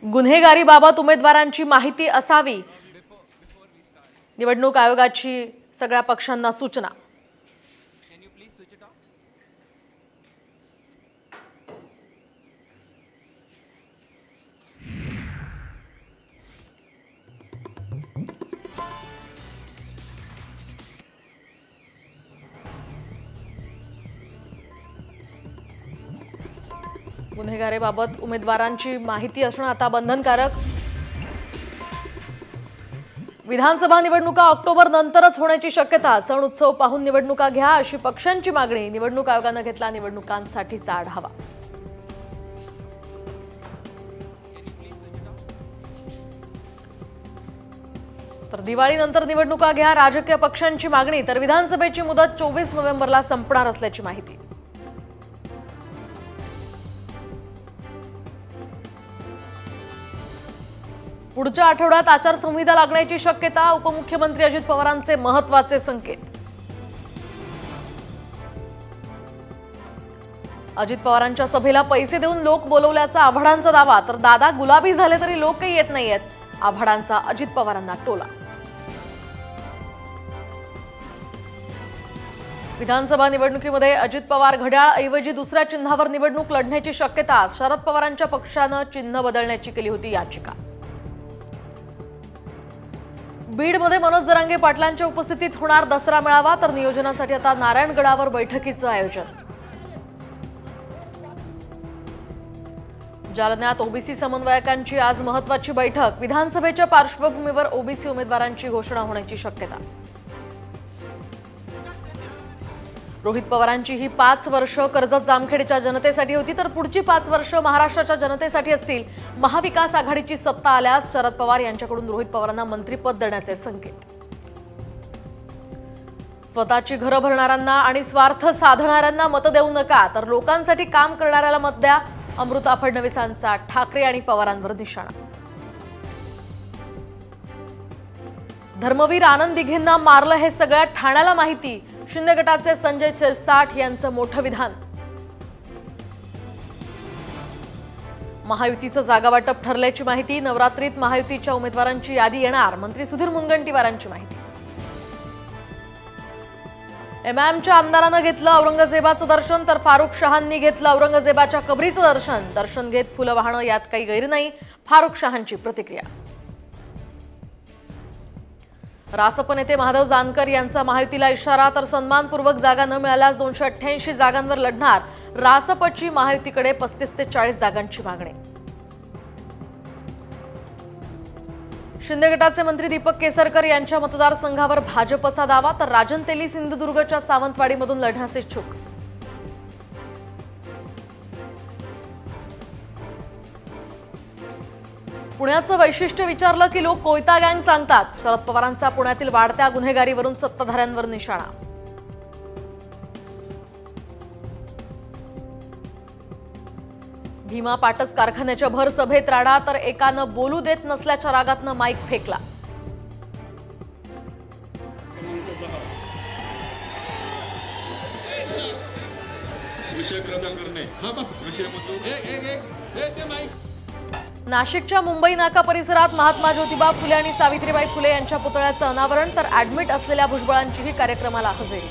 गुन्हेगारीबाबत उमेदवारांची माहिती असावी, निवडणूक आयोगाची सगळ्या पक्षांना सूचना। गुन्हेगारीबाबत उमेदवारांची माहिती असणं आता बंधनकारक। विधानसभा निवडणुका ऑक्टोबर नंतरच होण्याची शक्यता। सण उत्सव पाहून निवडणुका घ्या अशी पक्षांची मागणी। निवडणूक आयोगाने घेतला निवडणुकांसाठीचा आढावा। तर दिवाळीनंतर निवडणुका घ्या राजकीय पक्षांची मागणी। तर विधानसभेची मुदत 24 नोव्हेंबरला संपणार असल्याची माहिती। पुढच्या आठवड्यात आचारसंहिता लागण्याची शक्यता। उपमुख्यमंत्री अजित पवारांचे महत्त्वाचे संकेत। अजित पवारांच्या सभेला पैसे देऊन लोक बोलवल्याचा आव्हाडांचा दावा। तर दादा गुलाबी झाले तरी लोकही येत नाहीयेत, आव्हाडांचा अजित पवारांना टोला। विधानसभा निवडणुकीमध्ये अजित पवार घड्याळ ऐवजी दुसऱ्या चिन्हावर निवडणूक लढण्याची शक्यता। शरद पवारांच्या पक्षाने चिन्ह बदलण्याची केली होती याचिका। बीडमध्ये मनोज जरांगे पाटलांच्या उपस्थितीत होणार दसरा मेळावा। तर नियोजनासाठी आता नारायणगडावर बैठकीचं आयोजन। जालन्यात ओबीसी समन्वयकांची आज महत्त्वाची बैठक। विधानसभेच्या पार्श्वभूमीवर ओबीसी उमेदवारांची घोषणा होण्याची शक्यता। रोहित पवारांची ही 5 वर्ष कर्जत जामखेडच्या जनतेसाठी होती, तर पुढची 5 वर्ष महाराष्ट्राच्या जनतेसाठी असतील। महाविकास आघाडीची सत्ता आल्यास शरद पवार यांच्याकडून रोहित पवारांना मंत्रिपद देण्याचे संकेत। स्वतःची घरं भरणाऱ्यांना आणि स्वार्थ साधणाऱ्यांना मत देऊ नका, तर लोकांसाठी काम करणाऱ्याला मत द्या। अमृता फडणवीसांचा ठाकरे आणि पवारांवर निशाणा। धर्मवीर आनंद दिघेंना मारलं हे सगळ्या ठाण्याला माहिती। शिंदे गटाचे संजय शिरसाट यांचं मोठं विधान। महायुतीचं जागा वाटप ठरल्याची माहिती। नवरात्रीत महायुतीच्या उमेदवारांची यादी येणार। मंत्री सुधीर मुनगंटीवारांची माहिती। एमआयएमच्या आमदारांना घेतलं औरंगजेबाचं दर्शन, तर फारुख शहांनी घेतलं औरंगजेबाच्या कबरीचं दर्शन। दर्शन घेत फुलं वाहणं यात काही गैर नाही, फारुख शहांची प्रतिक्रिया। रासप नेते महादेव जानकर यांचा महायुतीला इशारा। तर सन्मानपूर्वक जागा न मिळाल्यास 288 जागांवर लढणार। रासपची महायुतीकडे 35 ते 40 जागांची मागणी। शिंदे गटाचे मंत्री दीपक केसरकर यांच्या मतदारसंघावर भाजपचा दावा। तर राजन तेली सिंधुदुर्गच्या सावंतवाडीमधून लढण्यास इच्छुक। पुण्याचं वैशिष्ट्य विचारलं की लोक कोयता गँग सांगतात। शरद पवारांचा पुण्यातील वाढत्या गुन्हेगारीवरून सत्ताधाऱ्यांवर निशाणा। भीमा पाटस कारखान्याच्या भर सभेत राडा। तर एकानं बोलू देत नसल्याच्या रागातनं माईक फेकला। नाशिकच्या मुंबई नाका परिसरात महात्मा ज्योतिबा फुले आणि सावित्रीबाई फुले यांच्या पुतळ्याचं अनावरण। तर ऍडमिट असलेल्या भुजबळांचीही कार्यक्रमाला हजेरी।